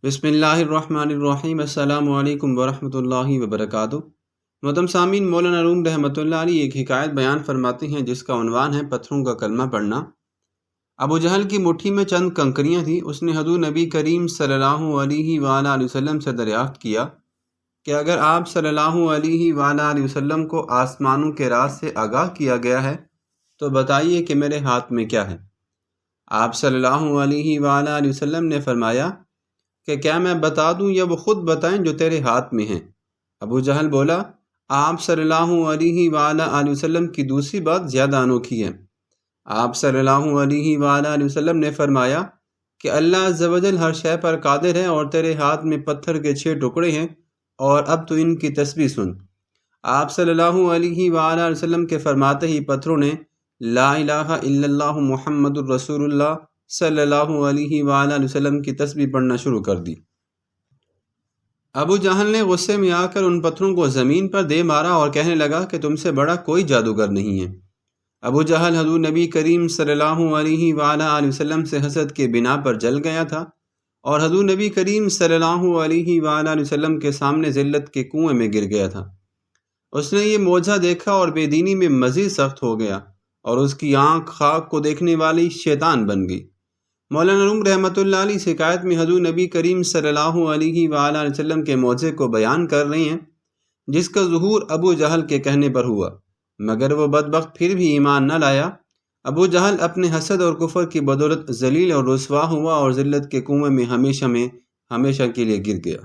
بسم اللہ الرحمن الرحیم۔ السلام علیکم ورحمۃ اللہ وبرکاتہ۔ محترم سامعین، مولانا روم رحمۃ اللہ علیہ ایک حکایت بیان فرماتے ہیں جس کا عنوان ہے پتھروں کا کلمہ پڑھنا۔ ابو جہل کی مٹھی میں چند کنکریاں تھیں۔ اس نے حضور نبی کریم صلی اللہ علیہ وآلہ وسلم سے دریافت کیا کہ اگر آپ صلی اللہ علیہ وآلہ وسلم کو آسمانوں کے راز سے آگاہ کیا گیا ہے تو بتائیے کہ میرے ہاتھ میں کیا ہے۔ آپ صلی اللہ علیہ وآلہ وسلم نے فرمایا کہ کیا میں بتا دوں یا وہ خود بتائیں جو تیرے ہاتھ میں ہیں؟ ابو جہل بولا، آپ صلی اللہ علیہ وآلہ وسلم کی دوسری بات زیادہ انوکھی ہے۔ آپ صلی اللہ علیہ وآلہ وسلم نے فرمایا کہ اللہ عز و جل ہر شے پر قادر ہے اور تیرے ہاتھ میں پتھر کے 6 ٹکڑے ہیں، اور اب تو ان کی تسبیح سن۔ آپ صلی اللہ علیہ وآلہ وسلم کے فرماتے ہی پتھروں نے لا الہ الا اللہ محمد الرسول اللہ صلی اللہ علیہ وآلہ وسلم کی تسبیح پڑھنا شروع کر دی۔ ابو جہل نے غصے میں آ کر ان پتھروں کو زمین پر دے مارا اور کہنے لگا کہ تم سے بڑا کوئی جادوگر نہیں ہے۔ ابو جہل حضور نبی کریم صلی اللہ علیہ وآلہ وسلم سے حسد کے بنا پر جل گیا تھا اور حضور نبی کریم صلی اللہ علیہ وآلہ وسلم کے سامنے ذلت کے کنویں میں گر گیا تھا۔ اس نے یہ معجزہ دیکھا اور بے دینی میں مزید سخت ہو گیا اور اس کی آنکھ خاک کو دیکھنے والی شیطان بن گئی۔ مولانا روم رحمۃ اللہ علیہ اس حکایت میں حضور نبی کریم صلی اللہ علیہ وآلہ وسلم کے معجزے کو بیان کر رہے ہیں جس کا ظہور ابو جہل کے کہنے پر ہوا، مگر وہ بدبخت پھر بھی ایمان نہ لایا۔ ابو جہل اپنے حسد اور کفر کی بدولت ذلیل اور رسوا ہوا اور ذلت کے کنویں میں ہمیشہ کے لیے گر گیا۔